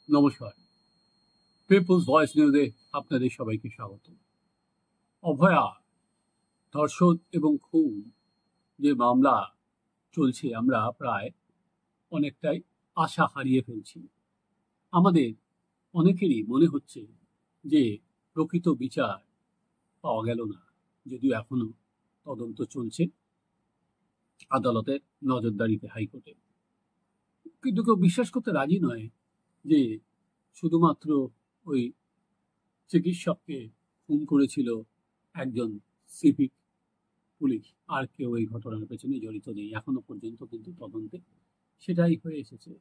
নমস্কার। People's voice নিউজে আপনাদের সবাইকে স্বাগত। অভয়া ধর্ষণ এবং খুন যে মামলা চলছে, আমরা প্রায় অনেকটাই আশা হারিয়ে ফেলছি। আমাদের অনেকেরই মনে হচ্ছে যে প্রকৃত বিচার পাওয়া গেল না, যদিও এখনো তদন্ত চলছে আদালতের নজরদারিতে, হাইকোর্টে। কিন্তু কেউ বিশ্বাস করতে রাজি নয় যে শুধুমাত্র ওই চিকিৎসককে খুন করেছিল একজন সিভিক পুলিশ, আর কেউ এই ঘটনার পেছনে জড়িত নেই। এখনো পর্যন্ত কিন্তু তদন্তে সেটাই হয়ে এসেছে।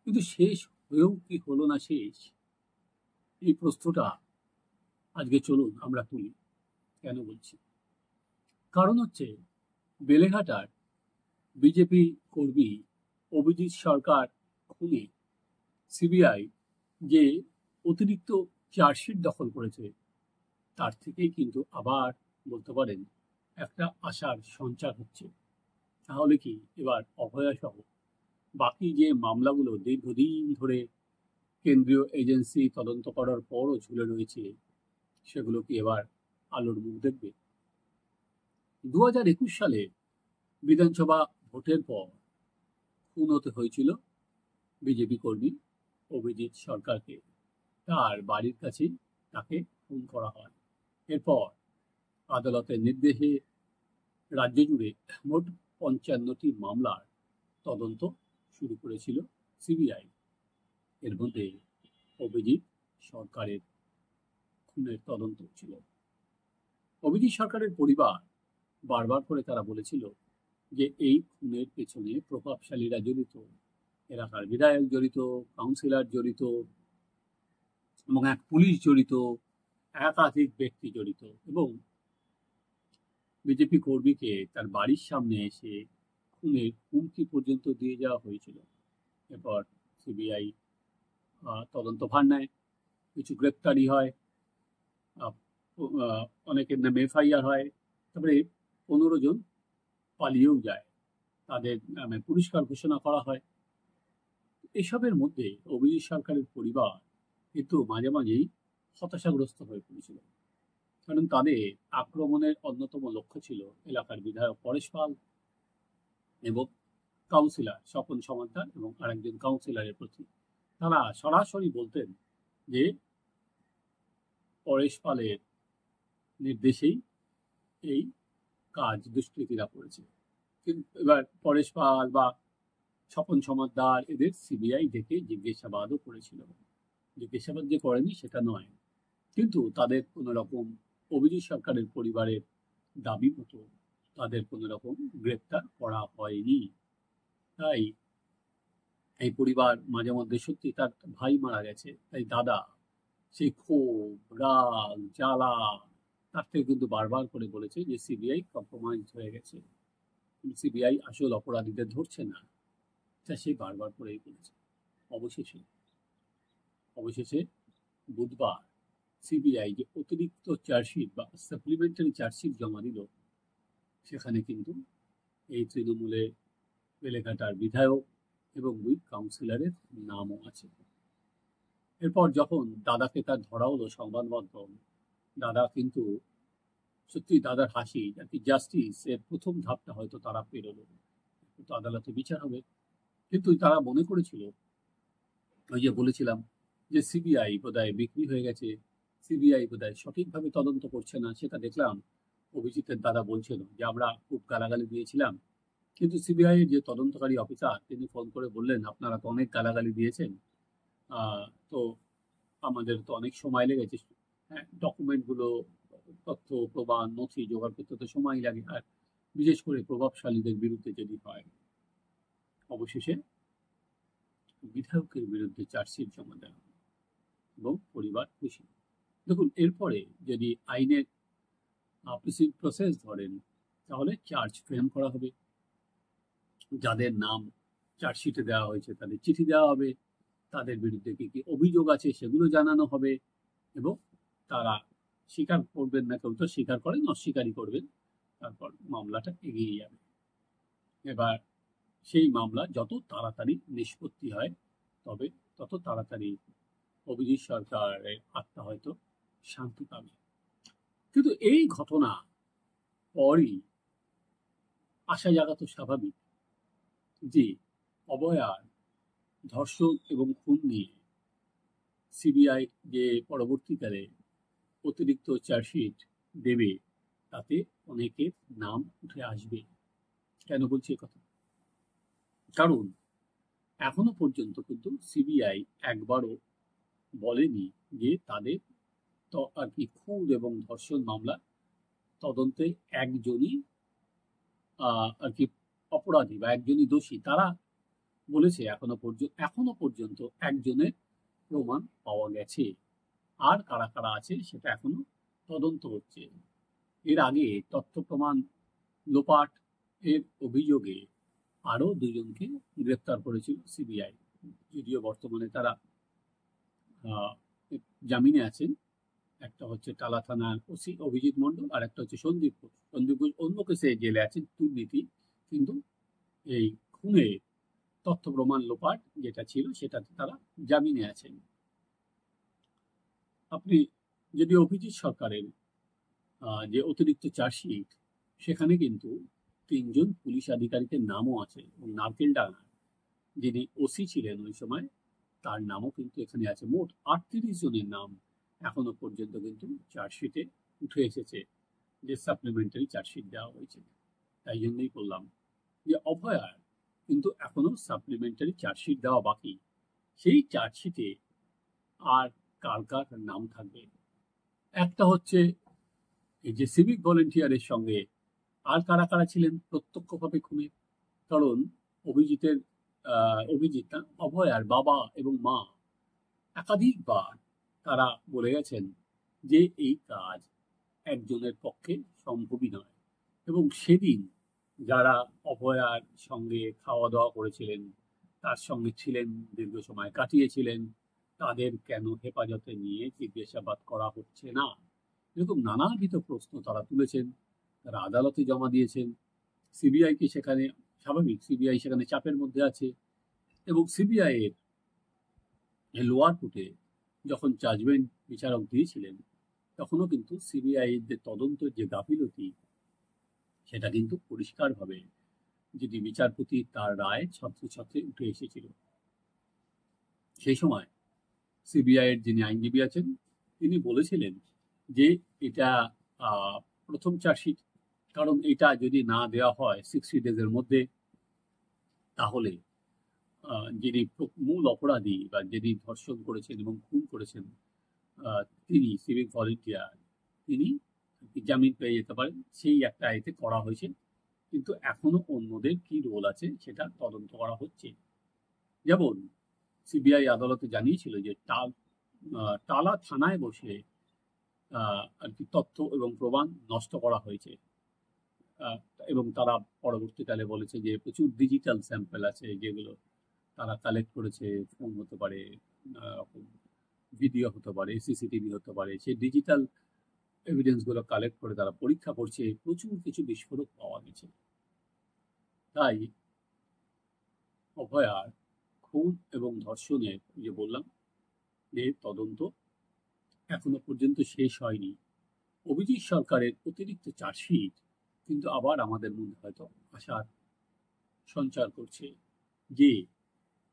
কিন্তু শেষ হয়েও কি হলো না শেষ, এই প্রশ্নটা আজকে চলুন আমরা তুলি। কেন বলছি? কারণ হচ্ছে, বেলেঘাটার বিজেপি কর্মী অভিজিৎ সরকার খুনে সিবিআই যে অতিরিক্ত চার্জশিট দখল করেছে, তার থেকেই কিন্তু আবার বলতে পারেন একটা আশার সঞ্চার হচ্ছে। তাহলে কি এবার অভয়া সহ বাকি যে মামলাগুলো দীর্ঘদিন ধরে কেন্দ্রীয় এজেন্সি তদন্ত করার পরও ঝুলে রয়েছে, সেগুলো কি এবার আলোর মুখ দেখবে? 2021 সালে বিধানসভা ভোটের পর খুন হতে হয়েছিল বিজেপি কর্মী অভিজিৎ সরকারকে। তার বাড়ির কাছে তাকে খুন করা হয়। এরপর আদালতের নির্দেশে রাজ্য জুড়ে মোট 55টি মামলার তদন্ত শুরু করেছিল সিবিআই। এর মধ্যে অভিজিৎ সরকারের খুনের তদন্ত ছিল। অভিজিৎ সরকারের পরিবার বারবার করে তারা বলেছিল যে এই খুনের পেছনে প্রভাবশালীরা জড়িত, এলাকার বিধায়ক জড়িত, কাউন্সিলর জড়িত এবং এক পুলিশ জড়িত, একাধিক ব্যক্তি জড়িত। এবং বিজেপি কর্মীকে তার বাড়ির সামনে এসে খুনের হুমকি পর্যন্ত দিয়ে যাওয়া হয়েছিল। এরপর সিবিআই তদন্ত ভার নেয়, কিছু গ্রেপ্তারি হয়, অনেকের নামে এফআইআর হয়, তারপরে 15 জন পালিয়েও যায়, তাদের নামে পুরস্কার ঘোষণা করা হয়। এসবের মধ্যে অভিজিৎ সরকারের পরিবার কিন্তু মাঝে মাঝেই হতাশাগ্রস্ত হয়ে পড়েছিল, কারণ তাদের আক্রমণের অন্যতম লক্ষ্য ছিল এলাকার বিধায়ক পরেশ পাল এবং কাউন্সিলর স্বপন সমাদ্দার এবং আরেকজন কাউন্সিলরের প্রতি। তারা সরাসরি বলতেন যে পরেশ পালের নির্দেশেই এই কাজ দুষ্কৃতীরা করেছে। কিন্তু এবার পরেশ পাল বা স্বপন সমাদ্দার এদের সিবিআই ডেকে জিজ্ঞাসাবাদও করেছিল। জিজ্ঞাসাবাদ যে করেনি সেটা নয়, কিন্তু তাদের কোনো রকম অভিজিৎ সরকারের পরিবারের দাবি মতো তাদের কোনো রকম গ্রেপ্তার করা হয়নি। তাই এই পরিবার মাঝে মধ্যে সত্যি, তার ভাই মারা গেছে, তাই দাদা সেই ক্ষোভ, রাগ, জ্বালা, তার থেকে কিন্তু বারবার করে বলেছে যে সিবিআই কম্প্রোমাইজ হয়ে গেছে, সিবিআই আসল অপরাধীদের ধরছে না। তা সে বারবার করেই বলেছে। অবশেষে বুধবার সিবিআই যে অতিরিক্ত চার্জশিট বা সাপ্লিমেন্টারি চার্জশিট জমা দিল, সেখানে কিন্তু এই তৃণমূলে বেলেঘাটার বিধায়ক এবং 2 কাউন্সিলরের নামও আছে। এরপর যখন দাদাকে তার ধরা হলো সংবাদ মাধ্যম, দাদা কিন্তু সত্যি, দাদার হাসি আর কি, জাস্টিস এর প্রথম ধাপটা হয়তো তারা পেরোলো, কিন্তু আদালতে বিচার হবে। কিন্তু তারা মনে করেছিল, ওই যে বলেছিলাম যে সিবিআই বোধহয় বিক্রি হয়ে গেছে, সিবিআই বোধহয় সঠিকভাবে তদন্ত করছে না। সেটা দেখলাম অভিজিতের দাদা বলছিল যে আমরা খুব গালাগালি দিয়েছিলাম, কিন্তু সিবিআই এর যে তদন্তকারী অফিসার তিনি ফোন করে বললেন, আপনারা তো অনেক গালাগালি দিয়েছেন, তো আমাদের তো অনেক সময় লেগেছে, হ্যাঁ, ডকুমেন্টগুলো, তথ্য প্রমাণ নথি জোগাড় করতে তো সময় লাগে, আর বিশেষ করে প্রভাবশালীদের বিরুদ্ধে যদি হয়। অবশেষে বিধায়কের বিরুদ্ধে চার্জশিট জমা দেওয়া এবং পরিবার খুশি। দেখুন, এরপরে যদি আইনের প্রসেস ধরেন, তাহলে চার্জ ফ্রেম করা হবে, যাদের নাম চার্জশিটে দেওয়া হয়েছে তাদের চিঠি দেওয়া হবে, তাদের বিরুদ্ধে কি কি অভিযোগ আছে সেগুলো জানানো হবে, এবং তারা স্বীকার করবেন না, কেউ তো স্বীকার করেন, অস্বীকারই করবেন, তারপর মামলাটা এগিয়ে যাবে। এবার সেই মামলা যত তাড়াতাড়ি নিষ্পত্তি হয়, তবে তত তাড়াতাড়ি অভিজিৎ সরকারের আত্মা হয়তো শান্তি পাবে। কিন্তু এই ঘটনা পরই আশা জাগা তো স্বাভাবিক যে অভয়ার ধর্ষণ এবং খুন নিয়ে সিবিআই যে পরবর্তীকালে অতিরিক্ত চার্জশিট দেবে, তাতে অনেকের নাম উঠে আসবে। কেন বলছি কথা? কারণ এখনো পর্যন্ত কিন্তু সিবিআই একবারও বলেনি যে তাদের তো আর কি খুন এবং ধর্ষণ মামলা তদন্তে একজনই আর কি অপরাধী বা একজনই দোষী। তারা বলেছে এখনো পর্যন্ত একজনের প্রমাণ পাওয়া গেছে, আর কারা কারা আছে সেটা এখনো তদন্ত হচ্ছে। এর আগে তথ্য প্রমাণ লোপাট এর অভিযোগে আরো দুজনকে গ্রেপ্তার করেছিল সিবিআই, যদিও বর্তমানে তারা আহ, জামিনে আছেন। একটা হচ্ছে টালা থানার ওসি অভিজিৎ মণ্ডল, আর একটা হচ্ছে সন্দীপ ঘোষ। সন্দীপ ঘোষ অন্য কেসে জেলে আছেন, দুর্নীতি। কিন্তু এই খুনে তথ্য প্রমাণ লোপাট যেটা ছিল সেটাতে তারা জামিনে আছেন। আপনি যদি অভিজিৎ সরকারের যে অতিরিক্ত চার্জশিট, সেখানে কিন্তু 3জন পুলিশ আধিকারিকের নামও আছে, এবং নারকেলডাঙ্গার যিনি ওসি ছিলেন ওই সময়, তার নামও কিন্তু এখানে আছে। মোট 38 জনের নাম এখনো পর্যন্ত কিন্তু চার্জশিটে উঠে এসেছে, যে সাপ্লিমেন্টারি চার্জশিট দেওয়া হয়েছে। তাই জন্যই বললাম যে অভয়ার কিন্তু এখনো সাপ্লিমেন্টারি চার্জশিট দেওয়া বাকি। সেই চার্জশিটে আর কার কার নাম থাকবে? একটা হচ্ছে এই যে সিভিক ভলেন্টিয়ারের সঙ্গে আর কারা কারা ছিলেন প্রত্যক্ষভাবে খুনে। কারণ অভিজিতের অভিজিৎ না, অভয়ার বাবা এবং মা একাধিকবার তারা বলে গেছেন যে এই কাজ একজনের পক্ষে সম্ভবই নয়। এবং সেদিন যারা অভয়ার সঙ্গে খাওয়া দাওয়া করেছিলেন, তার সঙ্গে ছিলেন, দীর্ঘ সময় কাটিয়েছিলেন, তাদের কেন হেফাজতে নিয়ে জিজ্ঞাসাবাদ করা হচ্ছে না? এরকম নানাবিধ প্রশ্ন তারা তুলেছেন, তারা আদালতে জমা দিয়েছেন। সিবিআইকে সেখানে, স্বাভাবিক সিবিআই সেখানে চাপের মধ্যে আছে, এবং সিবিআই এর লোয়ার কোর্টে যখন জাজমেন্ট বিচারক দিয়েছিলেন, তখনও কিন্তু সিবিআই এর যে তদন্ত, যে গাফিলতি, সেটা কিন্তু পরিষ্কারভাবে যদি বিচারপতি তার রায় ছত্রে ছত্রে উঠে এসেছিল। সেই সময় সিবিআই এর যিনি আইনজীবী আছেন, তিনি বলেছিলেন যে এটা প্রথম চার্জশিট, কারণ এটা যদি না দেওয়া হয় 60 ডেজের মধ্যে, তাহলে যিনি মূল অপরাধী বা যিনি ধর্ষণ করেছেন এবং খুন করেছেন, তিনি সিভিক ভলেন্টিয়ার, তিনি জামিন পেয়ে যেতে পারেন। সেই একটা এতে করা হয়েছে, কিন্তু এখনো অন্যদের কি রোল আছে সেটা তদন্ত করা হচ্ছে। যেমন সিবিআই আদালতে জানিয়েছিল যে টালা থানায় বসে আর কি তথ্য এবং প্রমাণ নষ্ট করা হয়েছে, আহ, এবং তারা পরবর্তীকালে বলেছে যে প্রচুর ডিজিটাল স্যাম্পল আছে যেগুলো তারা কালেক্ট করেছে। ফোন হতে পারে, ভিডিও হতে পারে, সিসিটিভি হতে পারে, সেই ডিজিটাল এভিডেন্স গুলো কালেক্ট করে তারা পরীক্ষা করছে। প্রচুর কিছু বিস্ফোরক পাওয়া গেছে। তাই অভয়ার খুন এবং ধর্ষণের যে বললাম যে তদন্ত এখনো পর্যন্ত শেষ হয়নি। অভিজিৎ সরকারের অতিরিক্ত চার্জশিট কিন্তু আবার আমাদের মধ্যে হয়তো আশার সঞ্চার করছে যে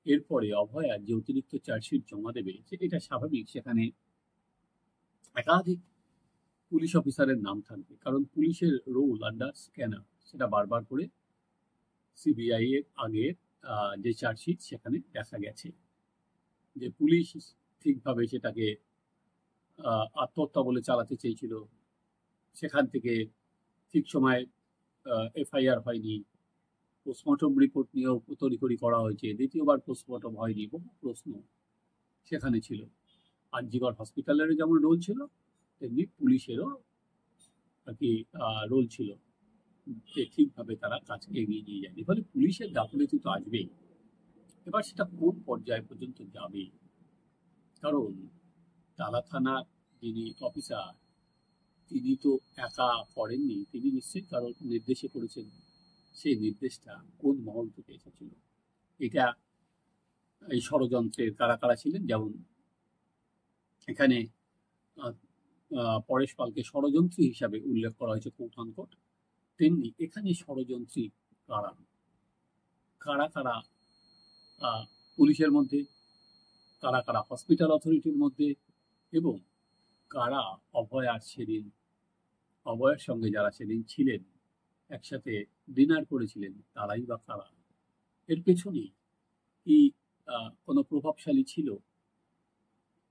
এরপরে অভয়ার যে অতিরিক্ত চার্জশিট জমা দেবে, এটা স্বাভাবিক, সেখানে একাধিক পুলিশ অফিসারের নাম থাকবে। কারণ পুলিশের রোল আন্ডার স্ক্যানার, সেটা বারবার করে সিবিআই এর আগের যে চার্জশিট সেখানে দেখা গেছে যে পুলিশ ঠিকভাবে সেটাকে আত্মহত্যা বলে চালাতে চেয়েছিল, সেখান থেকে ঠিক সময় এফআইআর হয়নি, পোস্টমর্টম রিপোর্ট নিয়েও তড়িঘড়ি করা হয়েছে, দ্বিতীয়বার পোস্টমর্টম হয়নি, বহু প্রশ্ন সেখানে ছিল। আরজিকর হসপিটালেরও যেমন রোল ছিল, তেমনি পুলিশেরও আর কি রোল ছিল, যে ঠিকভাবে তারা কাজকে এগিয়ে নিয়ে যায়নি। ফলে পুলিশের গাফিলতি তো আসবেই। এবার সেটা কোন পর্যায় পর্যন্ত যাবে? কারণ টালা থানার যিনি অফিসার, তিনি তো একা করেননি, তিনি নিশ্চয়ই কারোর নির্দেশে করেছেন। সেই নির্দেশটা কোন মহল থেকে এসেছিল? এটা এই ষড়যন্ত্রের কারা কারা ছিলেন। যেমন এখানে আহ, পরেশ পালকে ষড়যন্ত্রী হিসাবে উল্লেখ করা হয়েছে কোট আনকোট, তেমনি এখানে ষড়যন্ত্রী কারা কারা কারা আহ, পুলিশের মধ্যে, কারা কারা হসপিটাল অথরিটির মধ্যে, এবং কারা অভয়ার সেদিন, অভয়ার সঙ্গে যারা সেদিন ছিলেন, একসাথে ডিনার করেছিলেন, তারাই বা কারা। এর পেছনে কি কোনো প্রভাবশালী ছিল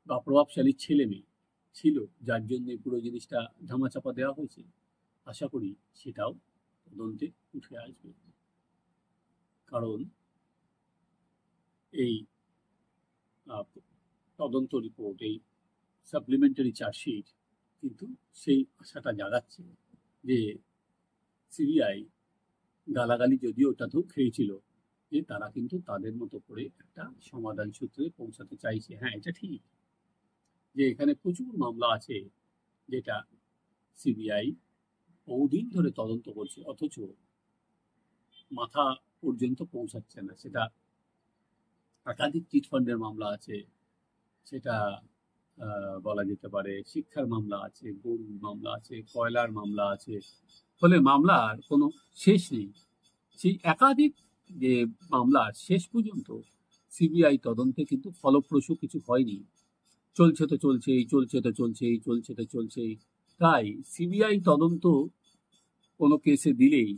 বা প্রভাবশালী ছেলে মেয়ে ছিল, যার জন্য এই পুরো জিনিসটা ধামাচাপা দেওয়া হয়েছে? আশা করি সেটাও তদন্তে উঠে আসবে। কারণ এই আহ, তদন্ত রিপোর্ট, এই সাপ্লিমেন্টারি চার্জশিট কিন্তু সেই আশাটা জাগাচ্ছে যে সিবিআই গালাগালি যদিও ওটাতেও খেয়েছিল, যে তারা কিন্তু তাদের মতো করে একটা সমাধান সূত্রে পৌঁছাতে চাইছে। হ্যাঁ, এটা ঠিক যে এখানে প্রচুর মামলা আছে যেটা সিবিআই বহুদিন ধরে তদন্ত করছে, অথচ মাথা পর্যন্ত পৌঁছাচ্ছে না। সেটা একাধিক চিটফান্ডের মামলা আছে, সেটা বলা যেতে পারে শিক্ষার মামলা আছে, গরুর মামলা আছে, কয়লার মামলা আছে, ফলে মামলার কোনো শেষ নেই। সেই একাধিক যে মামলার শেষ পর্যন্ত সিবিআই তদন্তে কিন্তু ফলপ্রসূ কিছু হয়নি। চলছে তো চলছেই, চলছে তো চলছেই, চলছে তো চলছেই। তাই সিবিআই তদন্ত কোনো কেসে দিলেই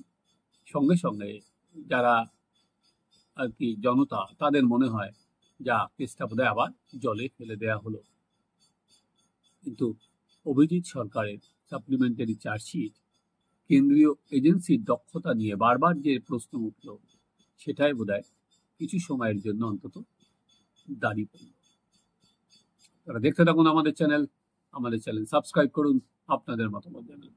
সঙ্গে সঙ্গে যারা আর কি জনতা, তাদের মনে হয় যা কেসটা বোধহয় আবার জলে ফেলে দেয়া হলো। কিন্তু অভিজিৎ সরকারের সাপ্লিমেন্টারি চার্জশিট, কেন্দ্রীয় এজেন্সির দক্ষতা নিয়ে বারবার যে প্রশ্ন উঠল, সেটাই বোধহয় কিছু সময়ের জন্য অন্তত দাঁড়িয়ে পড়ল। তারা দেখতে থাকুন আমাদের চ্যানেল সাবস্ক্রাইব করুন, আপনাদের মতামত জানান।